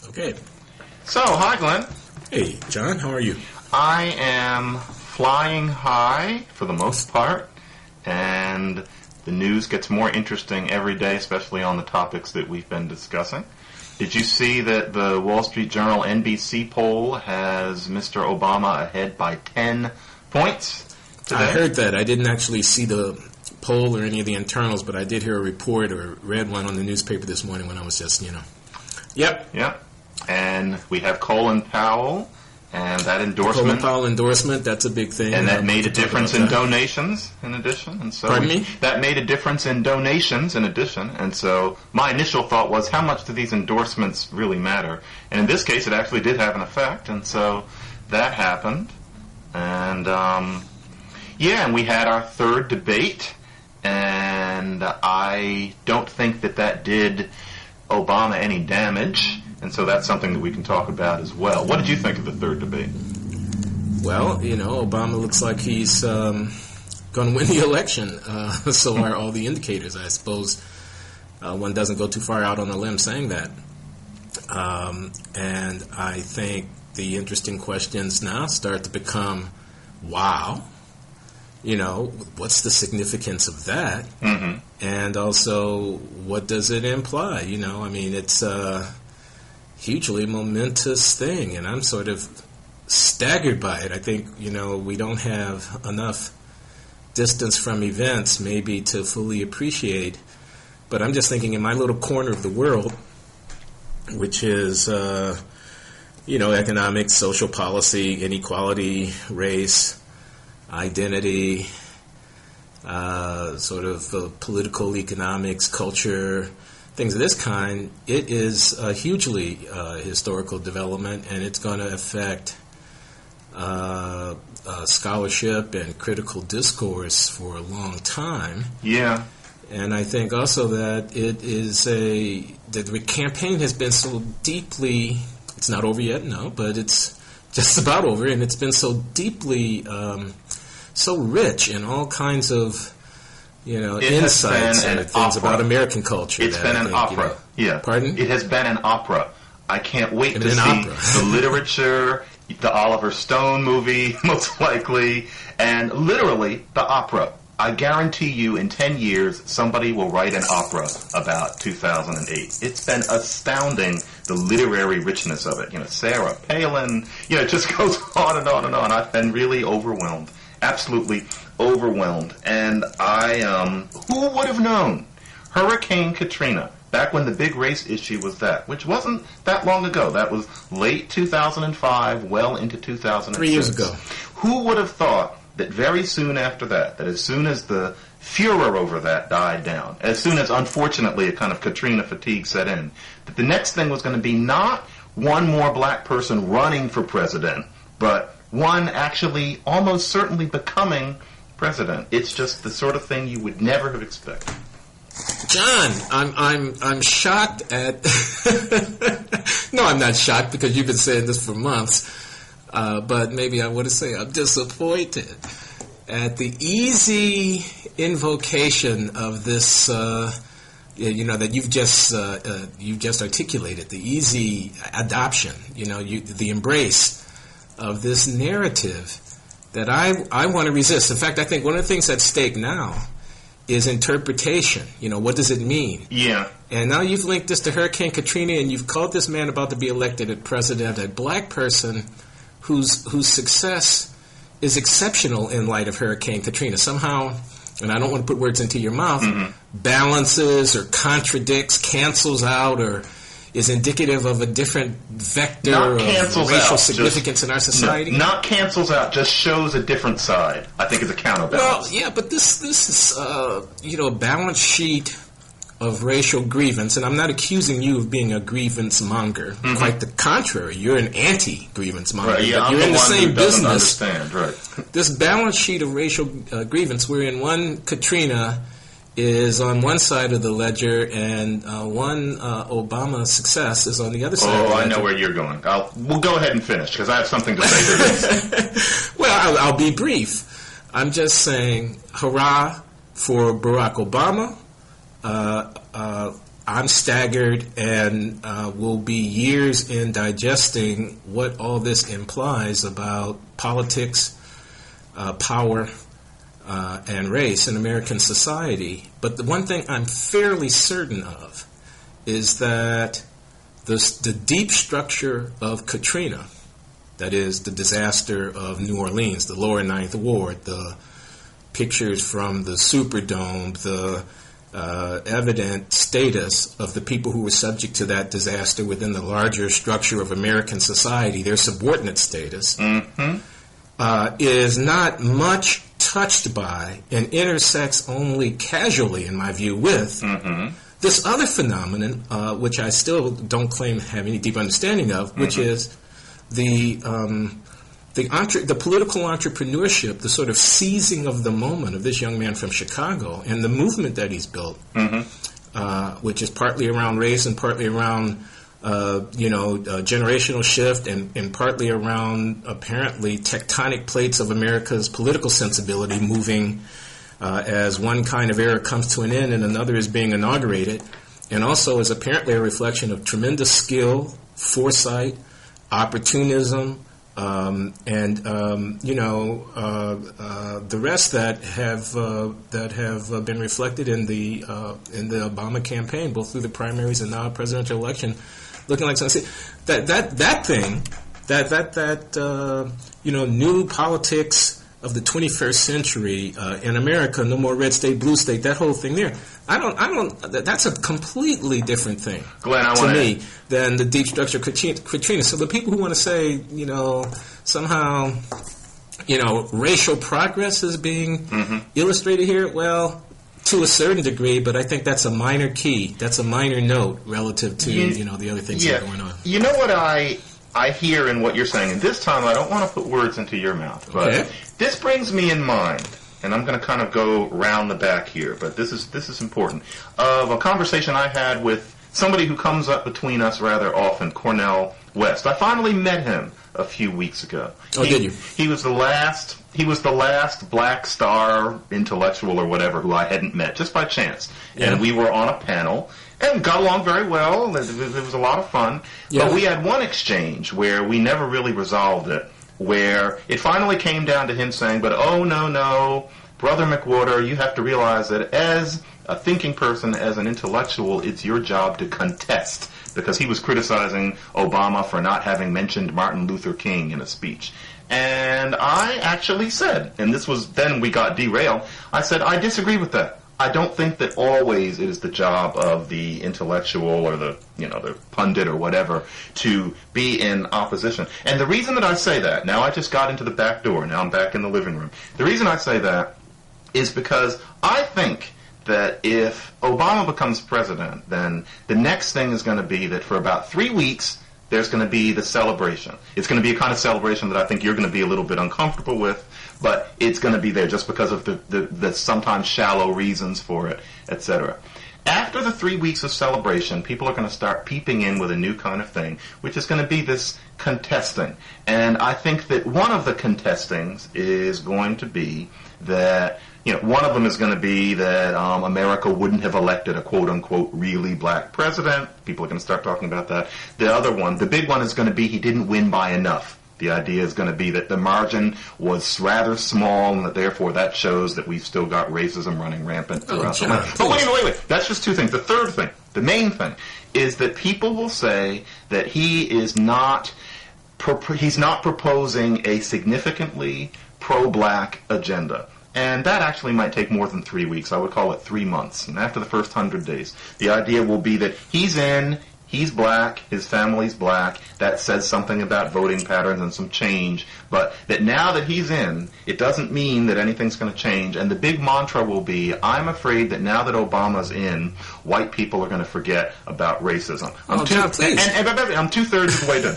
Okay. So, hi, Glenn. Hey, John, how are you? I am flying high for the most part, and the news gets more interesting every day, especially on the topics that we've been discussing. Did you see that the Wall Street Journal NBC poll has Mr. Obama ahead by 10 points today? I heard that. I didn't actually see the poll or any of the internals, but I did hear a report or read one on the newspaper this morning when I was just, Yep. And we have Colin Powell, and that endorsement. Colin Powell endorsement, that's a big thing. And that made a difference in donations in addition. And so Pardon me? That made a difference in donations in addition. And so my initial thought was, how much do these endorsements really matter? And in this case, it actually did have an effect. And so that happened. And, and we had our third debate. And I don't think that did Obama any damage. And so that's something that we can talk about as well. What did you think of the third debate? Well, Obama looks like he's going to win the election. So are all the indicators. I suppose one doesn't go too far out on a limb saying that. And I think the interesting questions now start to become, wow, what's the significance of that? Mm-hmm. And also, what does it imply? It's hugely momentous thing, and I'm sort of staggered by it. I think, we don't have enough distance from events maybe to fully appreciate, but I'm just thinking in my little corner of the world, which is, economics, social policy, inequality, race, identity, sort of political economics, culture, things of this kind. It is a hugely historical development, and it's going to affect scholarship and critical discourse for a long time. Yeah. And I think also that the campaign has been so deeply, it's not over yet, no, but it's just about over, and it's been so deeply, so rich in all kinds of insights and things about American culture. It's been an opera. Pardon? It has been an opera. I can't wait to see the literature, the Oliver Stone movie, most likely, and literally the opera. I guarantee you in 10 years, somebody will write an opera about 2008. It's been astounding, the literary richness of it. Sarah Palin, it just goes on and on and on. I've been really overwhelmed. Absolutely overwhelmed. And who would have known? Hurricane Katrina, back when the big race issue was that, which wasn't that long ago. That was late 2005, well into 2006. 3 years ago. Who would have thought that very soon after that as soon as the furor over that died down, as soon as, unfortunately, a kind of Katrina fatigue set in, that the next thing was going to be not one more black person running for president, but one actually almost certainly becoming president. It's just the sort of thing you would never have expected. John, I'm shocked at. No, I'm not shocked because you've been saying this for months. But maybe I want to say I'm disappointed at the easy invocation of this. That you've just articulated, the easy adoption. The embrace of this narrative that I want to resist. In fact, I think one of the things at stake now is interpretation. What does it mean? Yeah. And now you've linked this to Hurricane Katrina, and you've called this man about to be elected as president a black person whose success is exceptional in light of Hurricane Katrina. Somehow, and I don't want to put words into your mouth, balances or contradicts, cancels out, or is indicative of a different vector of racial significance in our society? Not cancels out, just shows a different side. I think it's a counterbalance. Well, yeah, but this is, a balance sheet of racial grievance, and I'm not accusing you of being a grievance monger. Mm-hmm. Quite the contrary. You're an anti-grievance monger. Right, yeah, but you're in the same business. Right. This balance sheet of racial grievance, wherein one Katrina is on one side of the ledger and one Obama success is on the other side of the ledger. Oh, I know where you're going. We'll go ahead and finish, because I have something to say to this. Well, I'll be brief. I'm just saying, hurrah for Barack Obama. I'm staggered and will be years in digesting what all this implies about politics, power, and race in American society. But the one thing I'm fairly certain of is that the deep structure of Katrina, that is the disaster of New Orleans, the lower Ninth Ward, the pictures from the Superdome, the evident status of the people who were subject to that disaster within the larger structure of American society, their subordinate status, is not much touched by and intersects only casually, in my view, with this other phenomenon, which I still don't claim to have any deep understanding of, which is the political entrepreneurship, the sort of seizing of the moment of this young man from Chicago, and the movement that he's built, which is partly around race and partly around generational shift and partly around apparently tectonic plates of America's political sensibility moving as one kind of era comes to an end and another is being inaugurated, and also is apparently a reflection of tremendous skill, foresight, opportunism, and the rest that have been reflected in the Obama campaign, both through the primaries and now presidential election, looking like something. That thing, new politics of the 21st century in America, no more red state, blue state, that whole thing there. I don't. That's a completely different thing, Glenn, to me than the deep structure of Katrina. So the people who want to say, somehow, racial progress is being illustrated here, well, to a certain degree, but I think that's a minor key. That's a minor note relative to the other things that are going on. You know what I hear in what you're saying, and this time I don't want to put words into your mouth, but this brings me in mind, and I'm going to kind of go round the back here, but this is important, of a conversation I had with somebody who comes up between us rather often, Cornel West. I finally met him a few weeks ago. Did you? He was the last black star intellectual or whatever who I hadn't met, just by chance. Yeah. And we were on a panel and got along very well. It was a lot of fun. Yeah. But we had one exchange where we never really resolved it, where it finally came down to him saying, but oh, no, Brother McWhorter, you have to realize that as a thinking person, as an intellectual, it's your job to contest, because he was criticizing Obama for not having mentioned Martin Luther King in a speech. And I actually said, and this was then we got derailed, I said, I disagree with that. I don't think that always it is the job of the intellectual or the pundit or whatever to be in opposition. And the reason that I say that, now I just got into the back door, now I'm back in the living room. The reason I say that is because I think that if Obama becomes president, then the next thing is going to be that for about 3 weeks, there's going to be the celebration. It's going to be a kind of celebration that I think you're going to be a little bit uncomfortable with, but it's going to be there just because of the sometimes shallow reasons for it, etc. After the 3 weeks of celebration, people are going to start peeping in with a new kind of thing, which is going to be this contesting. And I think that one of the contestings is going to be that, one of them is going to be that America wouldn't have elected a quote-unquote really black president. People are going to start talking about that. The other one, the big one, is going to be he didn't win by enough. The idea is going to be that the margin was rather small, and that therefore that shows that we've still got racism running rampant throughout the land. But wait. That's just two things. The third thing, the main thing, is that people will say that he's not proposing a significantly pro-black agenda. And that actually might take more than 3 weeks. I would call it 3 months. And after the first 100 days, the idea will be that he's black, his family's black. That says something about voting patterns and some change. But that now that he's in, it doesn't mean that anything's going to change. And the big mantra will be, I'm afraid that now that Obama's in, white people are going to forget about racism. I'm 2/3 of the way done.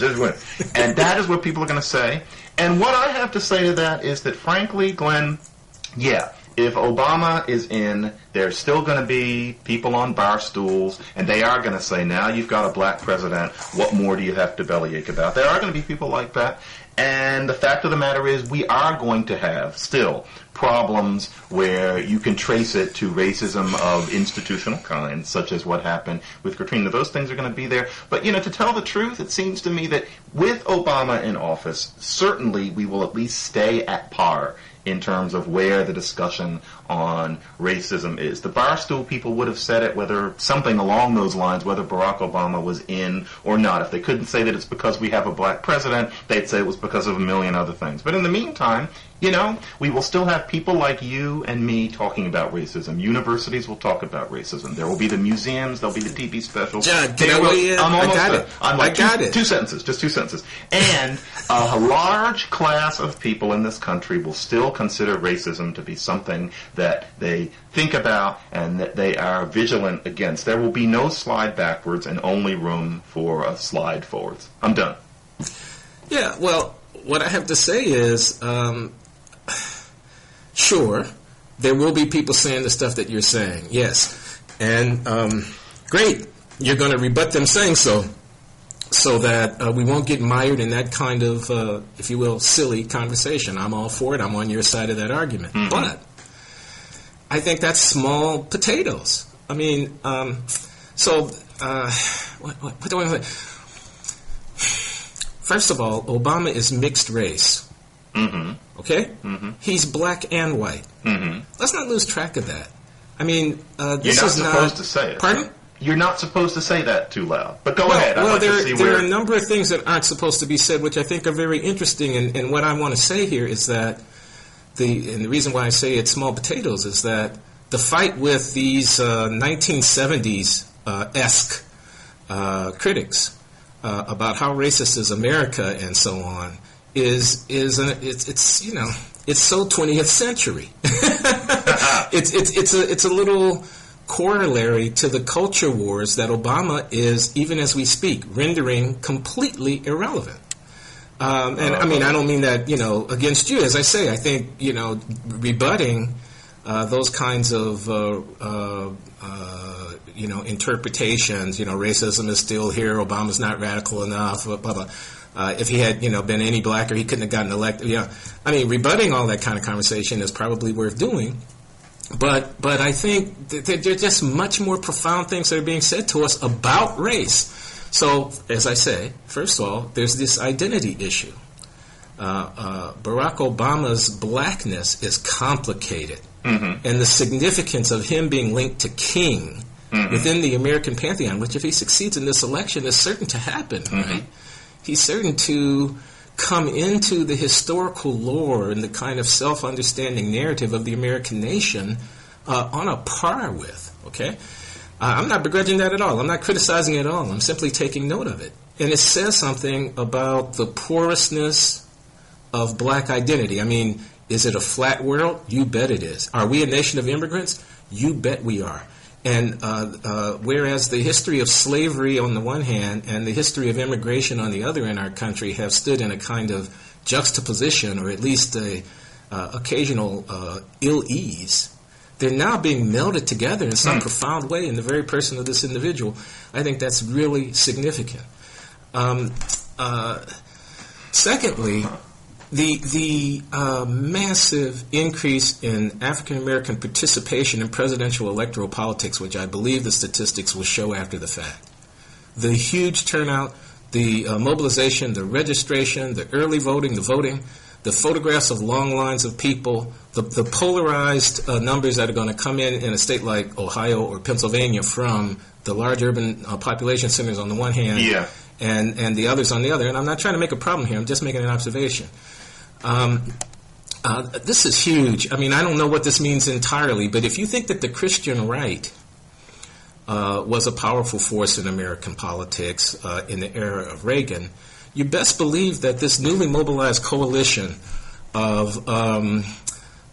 And that is what people are going to say. And what I have to say to that is that, frankly, Glenn, yeah, if Obama is in, there's still going to be people on bar stools, and they are going to say, now you've got a black president, what more do you have to bellyache about? There are going to be people like that. And the fact of the matter is, we are going to have still problems where you can trace it to racism of institutional kind, such as what happened with Katrina. Those things are going to be there. But, to tell the truth, it seems to me that with Obama in office, certainly we will at least stay at par in terms of where the discussion on racism is. The Barstool people would have said it, whether something along those lines, whether Barack Obama was in or not. If they couldn't say that it's because we have a black president, they'd say it was because of a million other things. But in the meantime, we will still have people like you and me talking about racism. Universities will talk about racism. There will be the museums. There'll be the TV specials. John, can I weigh in? I'm almost I got done. it. I'm like I got it. Two sentences, just two sentences. And a large class of people in this country will still consider racism to be something that they think about and that they are vigilant against. There will be no slide backwards and only room for a slide forwards. I'm done. Yeah, well, what I have to say is, sure, there will be people saying the stuff that you're saying, yes. And great, you're going to rebut them saying so that we won't get mired in that kind of, if you will, silly conversation. I'm all for it. I'm on your side of that argument. Mm-hmm. But I think that's small potatoes. I mean, what do I say? First of all, Obama is mixed race. Mm-hmm. Okay? Mm-hmm. He's black and white. Mm-hmm. Let's not lose track of that. I mean, this is not... You're not supposed to say it. Pardon? You're not supposed to say that too loud. But go ahead. Well, there are a number of things that aren't supposed to be said, which I think are very interesting. And what I want to say here is that the reason why I say it's small potatoes is that the fight with these 1970s-esque critics about how racist is America and so on it's so 20th century. It's a little corollary to the culture wars that Obama is, even as we speak, rendering completely irrelevant. And I mean, I don't mean that, against you. As I say, I think, rebutting those kinds of, interpretations, racism is still here, Obama's not radical enough, blah, blah. If he had, been any blacker, he couldn't have gotten elected. Yeah, I mean, rebutting all that kind of conversation is probably worth doing. But I think that there are just much more profound things that are being said to us about race. So, as I say, first of all, there's this identity issue. Barack Obama's blackness is complicated. Mm-hmm. And the significance of him being linked to King within the American pantheon, which if he succeeds in this election is certain to happen, right? He's certain to come into the historical lore and the kind of self-understanding narrative of the American nation on a par with, okay? I'm not begrudging that at all. I'm not criticizing it at all. I'm simply taking note of it. And it says something about the porousness of black identity. I mean, is it a flat world? You bet it is. Are we a nation of immigrants? You bet we are. And whereas the history of slavery on the one hand and the history of immigration on the other in our country have stood in a kind of juxtaposition, or at least a occasional ill-ease, they're now being melded together in some profound way in the very person of this individual. I think that's really significant. Secondly, the massive increase in African American participation in presidential electoral politics, which I believe the statistics will show after the fact. The huge turnout, the mobilization, the registration, the early voting, the photographs of long lines of people, the polarized numbers that are going to come in a state like Ohio or Pennsylvania from the large urban population centers on the one hand, and the others on the other. And I'm not trying to make a problem here. I'm just making an observation. This is huge. I mean, I don't know what this means entirely, but if you think that the Christian right was a powerful force in American politics in the era of Reagan, you best believe that this newly mobilized coalition of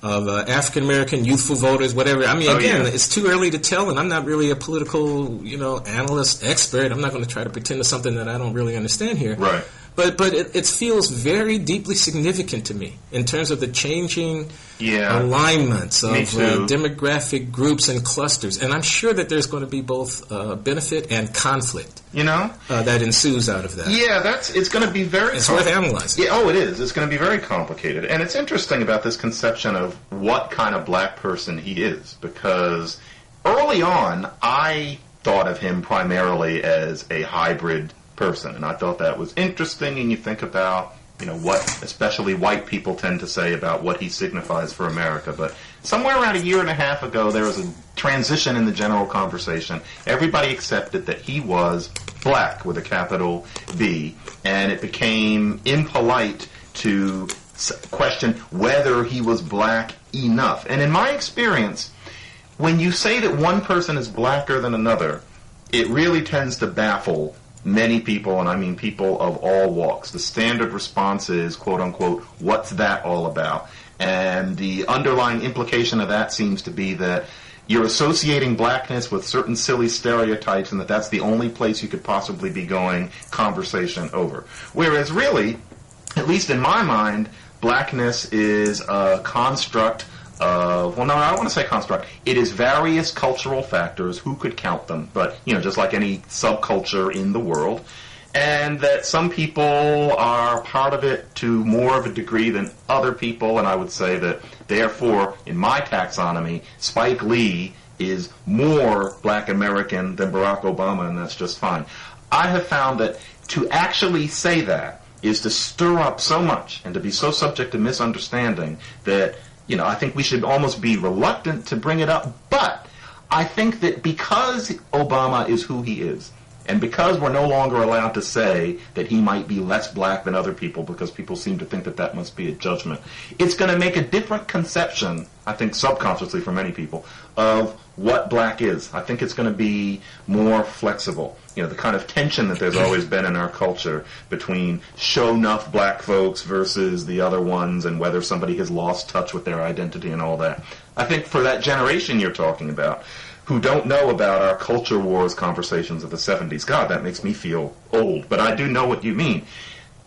African American youthful voters, whatever. I mean, it's too early to tell, and I'm not really a political, analyst expert. I'm not going to try to pretend to something that I don't really understand here. Right. But it feels very deeply significant to me in terms of the changing alignments of demographic groups and clusters. And I'm sure that there's going to be both benefit and conflict. That ensues out of that. Yeah, it's going to be very... It's worth analyzing. Yeah, it is. It's going to be very complicated. And it's interesting about this conception of what kind of black person he is, because early on, I thought of him primarily as a hybrid person, and I thought that was interesting. And you think about, what especially white people tend to say about what he signifies for America. But somewhere around a year and a half ago, there was a transition in the general conversation. Everybody accepted that he was black with a capital B, and it became impolite to question whether he was black enough. And in my experience, when you say that one person is blacker than another, it really tends to baffle many people, and I mean people of all walks. The standard response is, quote unquote, what's that all about? And the underlying implication of that seems to be that you're associating blackness with certain silly stereotypes, and that's the only place you could possibly be going conversation over. Whereas really, at least in my mind, blackness is a construct of, well, no, I don't want to say construct. It is various cultural factors. Who could count them? But, just like any subculture in the world. And that some people are part of it to more of a degree than other people. And I would say that, therefore, in my taxonomy, Spike Lee is more black American than Barack Obama, and that's just fine. I have found that to actually say that is to stir up so much and to be so subject to misunderstanding that I think we should almost be reluctant to bring it up. But I think that because Obama is who he is, and because we're no longer allowed to say that he might be less black than other people because people seem to think that must be a judgment, it's going to make a different conception, I think subconsciously for many people, of what black is. I think it's going to be more flexible. The kind of tension that there's always been in our culture between show-nuff black folks versus the other ones, and whether somebody has lost touch with their identity and all that. I think for that generation you're talking about, who don't know about our culture wars conversations of the 70s, God, that makes me feel old, but I do know what you mean.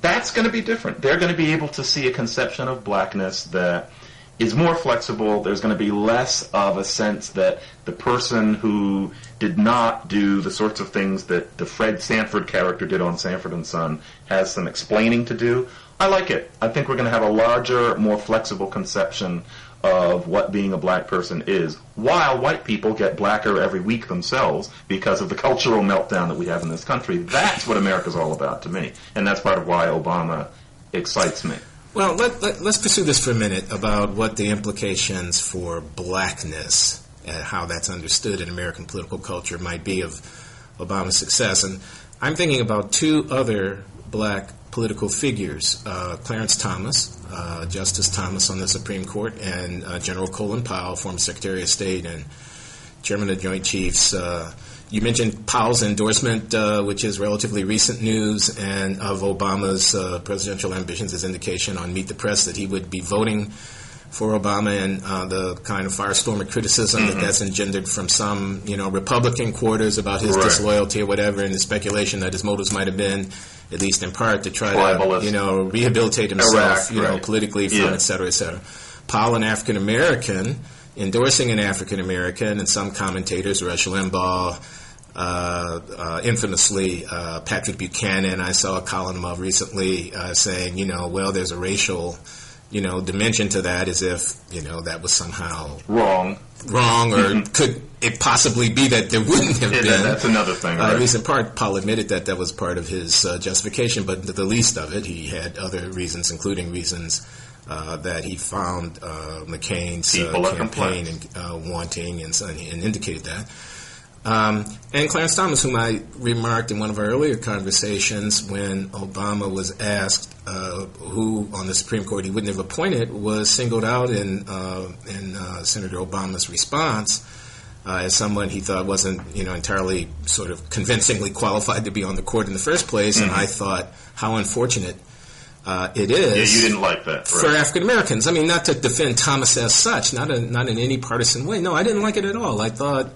That's going to be different. They're going to be able to see a conception of blackness that is more flexible. There's going to be less of a sense that the person who did not do the sorts of things that the Fred Sanford character did on Sanford and Son has some explaining to do. I like it. I think we're going to have a larger, more flexible conception of what being a black person is, while white people get blacker every week themselves because of the cultural meltdown that we have in this country. That's what America's all about to me, and that's part of why Obama excites me. Well, let's pursue this for a minute about what the implications for blackness and how that's understood in American political culture might be of Obama's success. And I'm thinking about two other black political figures, Clarence Thomas, Justice Thomas on the Supreme Court, and General Colin Powell, former Secretary of State and Chairman of the Joint Chiefs. You mentioned Powell's endorsement, which is relatively recent news, and of Obama's presidential ambitions as indication on Meet the Press that he would be voting for Obama, and the kind of firestorm of criticism that's engendered from some, Republican quarters about his disloyalty or whatever, and the speculation that his motives might have been, at least in part, to try to, rehabilitate himself, politically from et cetera, et cetera. Powell, an African American, endorsing an African American, and some commentators, Rush Limbaugh, infamously Patrick Buchanan, I saw a column of recently saying, there's a racial, dimension to that, as if, that was somehow wrong, or could it possibly be that there wouldn't have been? That's another thing, right? At least in part, Paul admitted that was part of his justification, but the least of it, he had other reasons, including reasons that he found McCain's campaign wanting, and indicated that. And Clarence Thomas, whom I remarked in one of our earlier conversations when Obama was asked who on the Supreme Court he wouldn't have appointed, was singled out in Senator Obama's response as someone he thought wasn't, entirely sort of convincingly qualified to be on the court in the first place. And I thought how unfortunate it is. Yeah, you didn't like that, for African Americans. I mean, not to defend Thomas as such, not in any partisan way. No, I didn't like it at all. I thought,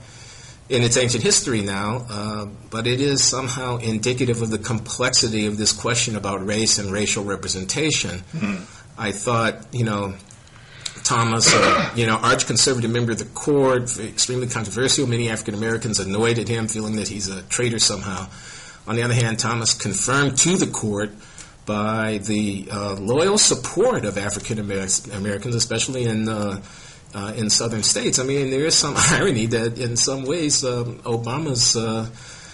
in its ancient history now, but it is somehow indicative of the complexity of this question about race and racial representation. Mm-hmm. I thought, Thomas, arch conservative member of the court, extremely controversial. Many African Americans annoyed at him, feeling that he's a traitor somehow. On the other hand, Thomas confirmed to the court by the loyal support of African Americans, especially in southern states. I mean, there is some irony that in some ways Obama's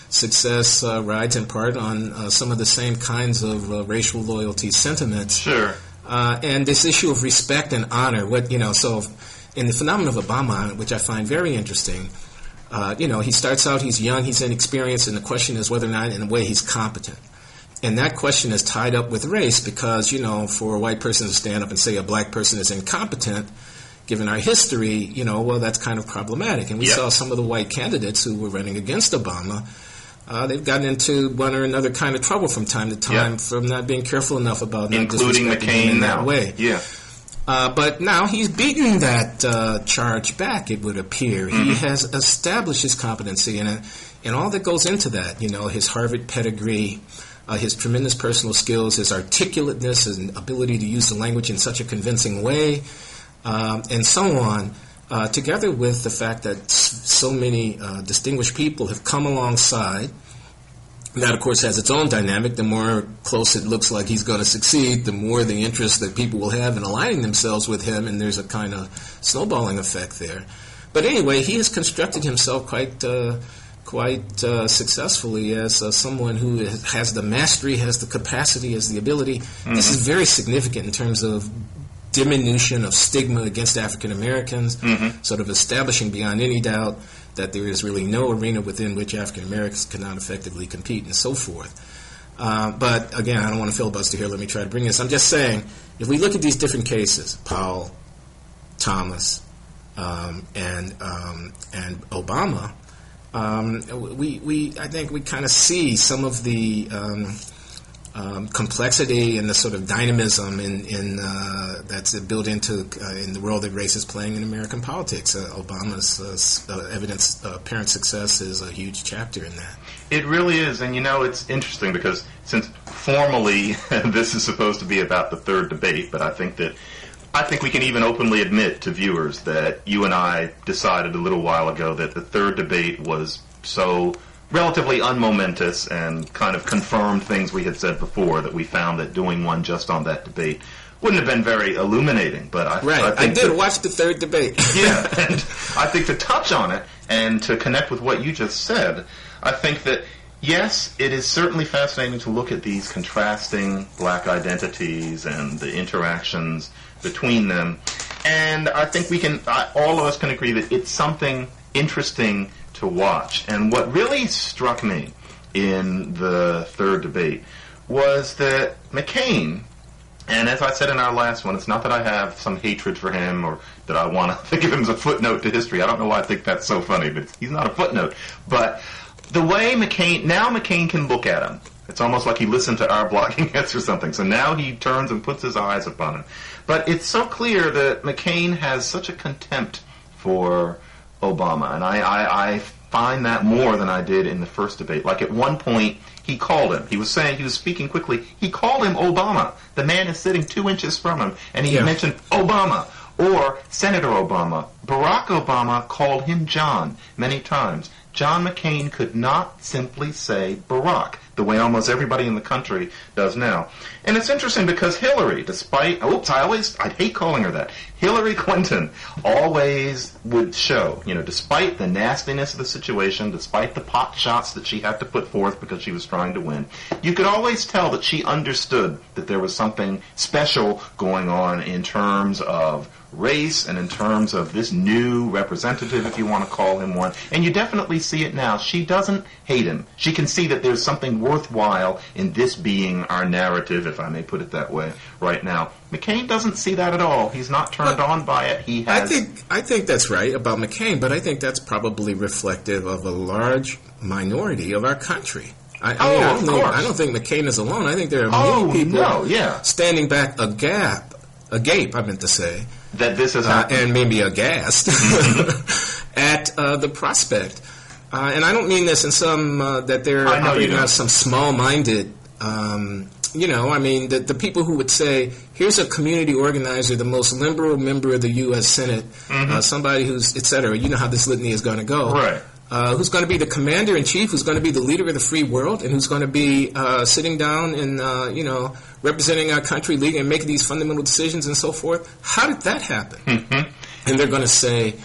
success rides in part on some of the same kinds of racial loyalty sentiments. Sure. And this issue of respect and honor. So in the phenomenon of Obama, which I find very interesting, he starts out, he's young, he's inexperienced, and the question is whether or not, in a way, he's competent. And that question is tied up with race because, for a white person to stand up and say a black person is incompetent, given our history, that's kind of problematic. And we saw some of the white candidates who were running against Obama, they've gotten into one or another kind of trouble from time to time from not being careful enough about not including McCain in now. That way. Yeah. But now he's beaten that charge back, it would appear. Mm-hmm. He has established his competency, and all that goes into that, his Harvard pedigree, his tremendous personal skills, his articulateness and ability to use the language in such a convincing way, and so on, together with the fact that so many distinguished people have come alongside. That, of course, has its own dynamic. The more close it looks like he's going to succeed, the more the interest that people will have in aligning themselves with him, and there's a kind of snowballing effect there. But anyway, he has constructed himself quite successfully as someone who has the mastery, has the capacity, has the ability. Mm-hmm. This is very significant in terms of diminution of stigma against African Americans, sort of establishing beyond any doubt that there is really no arena within which African Americans cannot effectively compete and so forth. But again, I don't want to filibuster here. Let me try to bring this. I'm just saying, if we look at these different cases, Powell, Thomas, and Obama, I think we kind of see some of the complexity and the sort of dynamism in that's built into in the role that race is playing in American politics. Obama's apparent success is a huge chapter in that. It really is, and it's interesting because since formally this is supposed to be about the third debate, but I think we can even openly admit to viewers that you and I decided a little while ago that the third debate was so relatively unmomentous and kind of confirmed things we had said before, that we found that doing one just on that debate wouldn't have been very illuminating. But I did watch the third debate. Yeah, and I think to touch on it and to connect with what you just said, I think that, yes, it is certainly fascinating to look at these contrasting black identities and the interactions between them. And I think all of us can agree that it's something interesting to watch. And what really struck me in the third debate was that McCain, and as I said in our last one, it's not that I have some hatred for him or that I want to think of him as a footnote to history. I don't know why I think that's so funny, but he's not a footnote. But the way McCain can look at him, it's almost like he listened to our blogging hits or something. So now he turns and puts his eyes upon him. But it's so clear that McCain has such a contempt for Obama, and I find that more than I did in the first debate. Like at one point, he called him. He was speaking quickly. He called him Obama. The man is sitting 2 inches from him, and he mentioned Obama or Senator Obama. Barack Obama called him John many times. John McCain could not simply say Barack, the way almost everybody in the country does now. And it's interesting because Hillary, I hate calling her that, Hillary Clinton always would show, despite the nastiness of the situation, despite the pot shots that she had to put forth because she was trying to win, you could always tell that she understood that there was something special going on in terms of race and in terms of this new representative, if you want to call him one. And you definitely see it now. She doesn't hate him. She can see that there's something worthwhile in this being our narrative, if I may put it that way, right now. McCain doesn't see that at all. He's not turned on by it. He has. I think that's right about McCain, but I think that's probably reflective of a large minority of our country. I don't think McCain is alone. I think there are many people standing back agape, I meant to say, that this has happened. And maybe aghast at the prospect And I don't mean this in some that they're operating out some small-minded. I mean, the people who would say, here's a community organizer, the most liberal member of the U.S. Senate, somebody who's, et cetera. You know how this litany is going to go. Right. Who's going to be the commander-in-chief, who's going to be the leader of the free world, and who's going to be sitting down and, representing our country, leading and making these fundamental decisions and so forth. How did that happen? And they're going to say,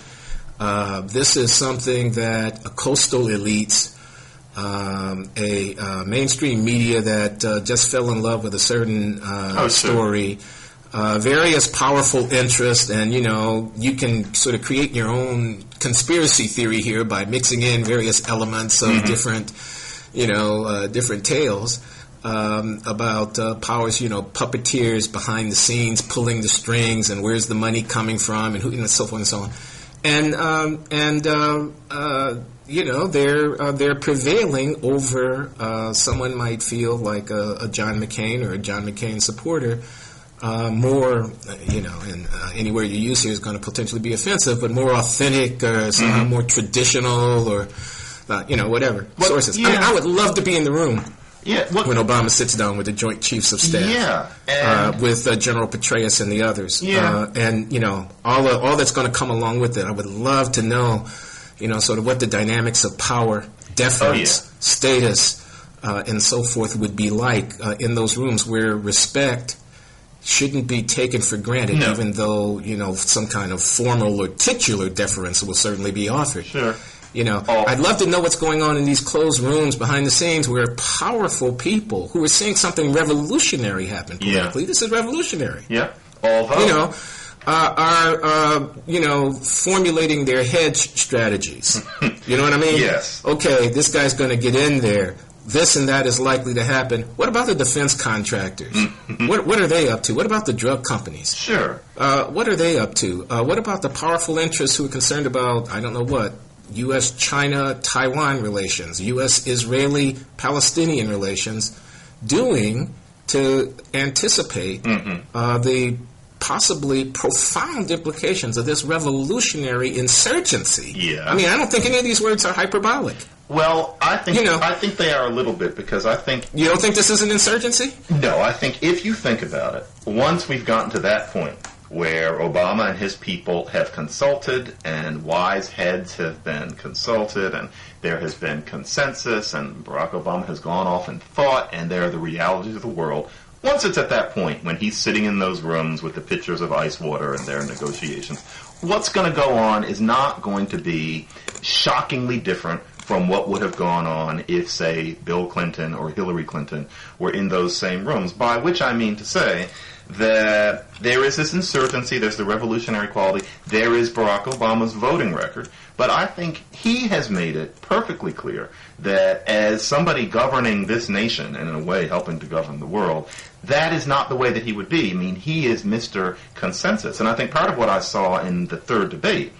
this is something that coastal elites, a mainstream media that just fell in love with a certain story, various powerful interests, and you can sort of create your own conspiracy theory here by mixing in various elements of different tales about powers, puppeteers behind the scenes pulling the strings, and where's the money coming from, and who, and so forth and so on, they're prevailing over someone might feel like a John McCain or a John McCain supporter. More, and anywhere you use here is going to potentially be offensive, but more authentic or somehow more traditional or, whatever sources. Yeah. I mean, I would love to be in the room when Obama sits down with the Joint Chiefs of Staff, with General Petraeus and the others, and all that's going to come along with it. I would love to know, sort of what the dynamics of power, deference, status, and so forth would be like in those rooms where respect shouldn't be taken for granted, even though, some kind of formal or titular deference will certainly be offered. Sure. I'd love to know what's going on in these closed rooms behind the scenes where powerful people who are seeing something revolutionary happen politically. This is revolutionary. Yeah. Although, are formulating their hedge strategies. You know what I mean? Yes. Okay, this guy's going to get in there. This and that is likely to happen. What about the defense contractors? What are they up to? What about the drug companies? Sure. What are they up to? What about the powerful interests who are concerned about, I don't know what, U.S.-China-Taiwan relations, U.S.-Israeli-Palestinian relations, doing to anticipate the possibly profound implications of this revolutionary insurgency? Yeah. I mean, I don't think any of these words are hyperbolic. Well, I think they are a little bit, because I think... You don't think this is an insurgency? No, I think if you think about it, once we've gotten to that point where Obama and his people have consulted and wise heads have been consulted and there has been consensus and Barack Obama has gone off and thought and there are the realities of the world, once it's at that point when he's sitting in those rooms with the pitchers of ice water and their negotiations, what's going to go on is not going to be shockingly different from what would have gone on if, say, Bill Clinton or Hillary Clinton were in those same rooms, by which I mean to say that there is this insurgency, there's the revolutionary quality, there is Barack Obama's voting record, but I think he has made it perfectly clear that as somebody governing this nation, and in a way helping to govern the world, that is not the way that he would be. I mean, he is Mr. Consensus, and I think part of what I saw in the third debate,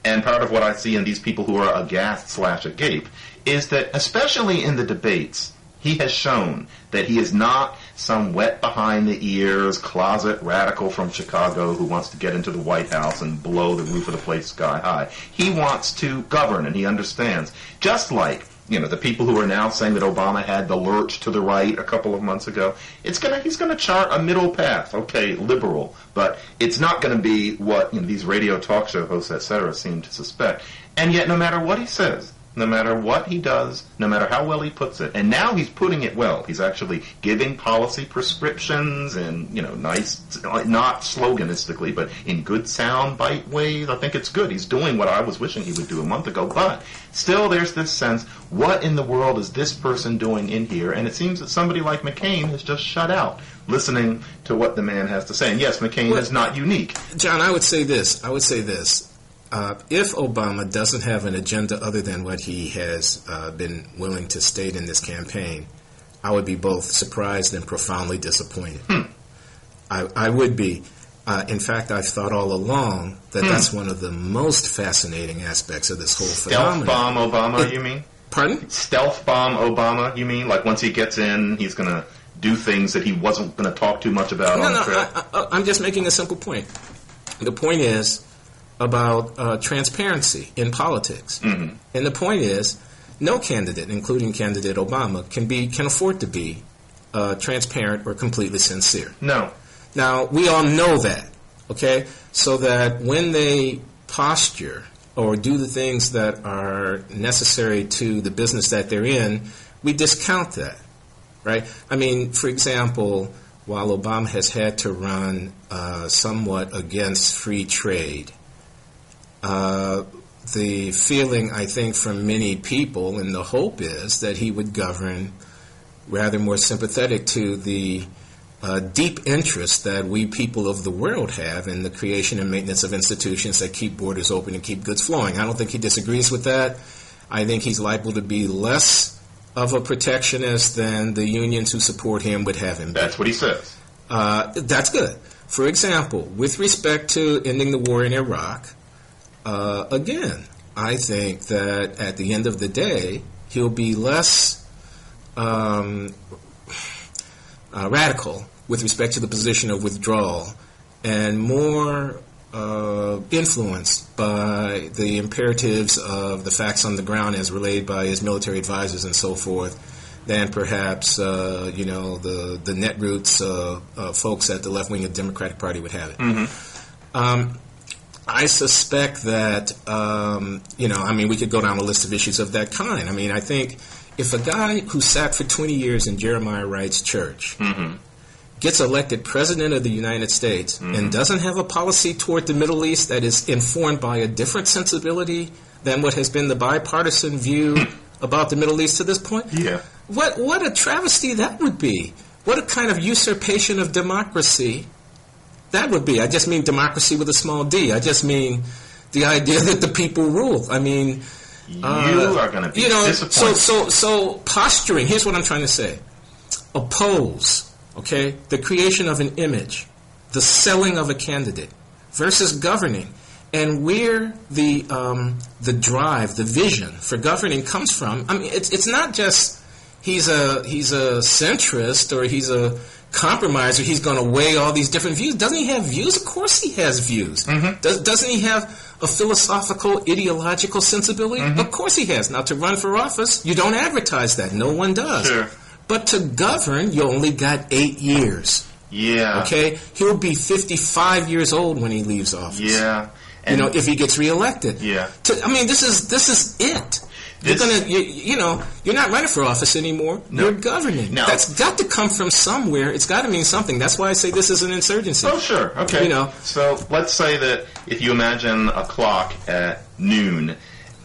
and part of what I see in these people who are aghast/agape, is that especially in the debates, he has shown that he is not some wet behind the ears closet radical from Chicago who wants to get into the White House and blow the roof of the place sky high. He wants to govern, and he understands. Just like, the people who are now saying that Obama had the lurch to the right a couple of months ago, he's going to chart a middle path. Okay, liberal, but it's not going to be what these radio talk show hosts, etc., seem to suspect. And yet, no matter what he says, no matter what he does, no matter how well he puts it, and now he's putting it well. He's actually giving policy prescriptions in, nice, not sloganistically, but in good sound bite ways. I think it's good. He's doing what I was wishing he would do a month ago, but still there's this sense, what in the world is this person doing in here? And it seems that somebody like McCain has just shut out, listening to what the man has to say. And yes, McCain is not unique. John, I would say this. If Obama doesn't have an agenda other than what he has been willing to state in this campaign, I would be both surprised and profoundly disappointed. I would be. In fact, I've thought all along that that's one of the most fascinating aspects of this whole phenomenon. Stealth bomb Obama, you mean? Pardon? Stealth bomb Obama, you mean? Like once he gets in, he's going to do things that he wasn't going to talk too much about on the trail? I'm just making a simple point. The point is about transparency in politics. And the point is no candidate, including candidate Obama, can afford to be transparent or completely sincere. No. Now, we all know that, okay? So that when they posture or do the things that are necessary to the business that they're in, we discount that, right? I mean, for example, while Obama has had to run somewhat against free trade, the feeling, I think, from many people, and the hope is that he would govern rather more sympathetic to the deep interest that we people of the world have in the creation and maintenance of institutions that keep borders open and keep goods flowing. I don't think he disagrees with that. I think he's liable to be less of a protectionist than the unions who support him would have him be. That's what he says. That's good. For example, with respect to ending the war in Iraq, again, I think that at the end of the day, he'll be less radical with respect to the position of withdrawal and more influenced by the imperatives of the facts on the ground as relayed by his military advisors and so forth than perhaps the netroots folks at the left wing of the Democratic Party would have it. Mm-hmm. I suspect that, we could go down a list of issues of that kind. I mean, I think if a guy who sat for 20 years in Jeremiah Wright's church mm-hmm. gets elected president of the United States mm-hmm. and doesn't have a policy toward the Middle East that is informed by a different sensibility than what has been the bipartisan view about the Middle East to this point, yeah. What a travesty that would be. What a kind of usurpation of democracy that would be. I just mean democracy with a small d. I just mean the idea that the people rule. I mean, you are going to be disappointed. So posturing. Here's what I'm trying to say: oppose, okay, the creation of an image, the selling of a candidate, versus governing, and where the drive, the vision for governing comes from. I mean, it's not just he's a centrist or he's a compromiser. He's going to weigh all these different views. Doesn't he have views? Of course he has views. Mm-hmm. Doesn't he have a philosophical, ideological sensibility? Mm-hmm. Of course he has. Now, to run for office, you don't advertise that. No one does. Sure. But to govern, you only got 8 years. Yeah. Okay? He'll be 55 years old when he leaves office. Yeah. And if he gets reelected. Yeah. This is it. You're not running for office anymore. No. You're governing. No. That's got to come from somewhere. It's got to mean something. That's why I say this is an insurgency. Oh, sure. Okay. So let's say that if you imagine a clock at noon,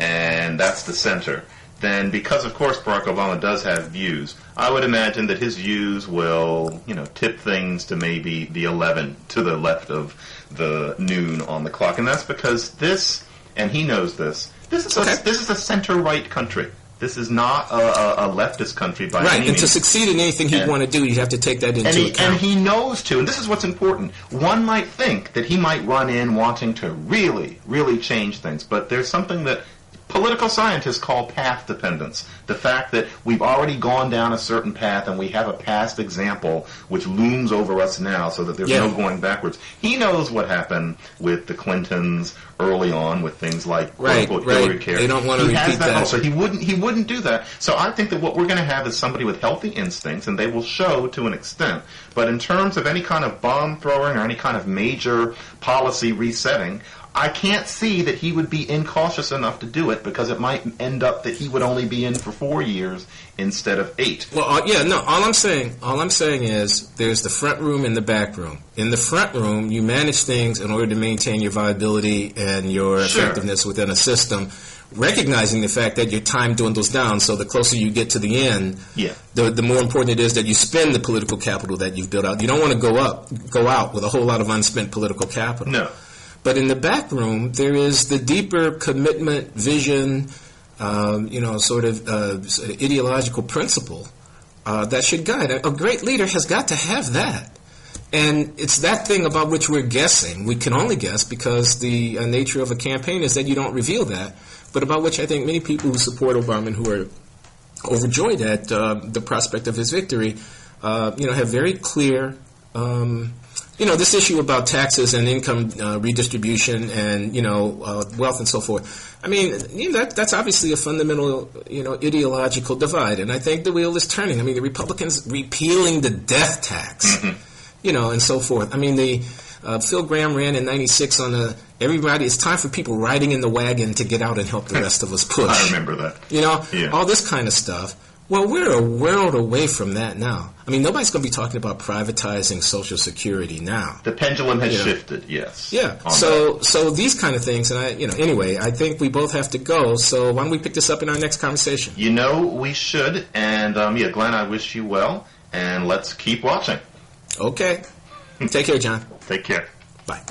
and that's the center, then because, of course, Barack Obama does have views, I would imagine that his views will, tip things to maybe the 11 to the left of the noon on the clock. And that's because this, and he knows this, this is a center-right country. This is not a leftist country by any means. Right, and to succeed in anything he'd want to do, you have to take that into account. And he knows to, and this is what's important. One might think that he might run in wanting to really, really change things, but there's something that political scientists call path dependence. The fact that we've already gone down a certain path and we have a past example which looms over us now so that there's no going backwards. He knows what happened with the Clintons early on with things like Hillary care. They don't want to repeat that. Also, he wouldn't do that. So I think that what we're going to have is somebody with healthy instincts, and they will show to an extent. But in terms of any kind of bomb throwing or any kind of major policy resetting, I can't see that he would be incautious enough to do it because it might end up that he would only be in for 4 years instead of 8. Well, all I'm saying is there's the front room and the back room. In the front room, you manage things in order to maintain your viability and your effectiveness within a system, recognizing the fact that your time dwindles down, so the closer you get to the end, the more important it is that you spend the political capital that you've built out. You don't want to go out with a whole lot of unspent political capital. No. But in the back room, there is the deeper commitment, vision, sort of ideological principle that should guide. A great leader has got to have that. And it's that thing about which we're guessing. We can only guess because the nature of a campaign is that you don't reveal that, but about which I think many people who support Obama and who are overjoyed at the prospect of his victory, have very clear this issue about taxes and income redistribution and, wealth and so forth. I mean, that's obviously a fundamental, ideological divide. And I think the wheel is turning. I mean, the Republicans repealing the death tax, and so forth. I mean, Phil Graham ran in 96 on everybody, it's time for people riding in the wagon to get out and help the rest of us push. I remember that. All this kind of stuff. Well, we're a world away from that now. I mean, nobody's going to be talking about privatizing Social Security now. The pendulum has shifted, yes. Yeah. So these kind of things, and anyway, I think we both have to go. So why don't we pick this up in our next conversation? We should. And Glenn, I wish you well, and let's keep watching. Okay. Take care, John. Take care. Bye.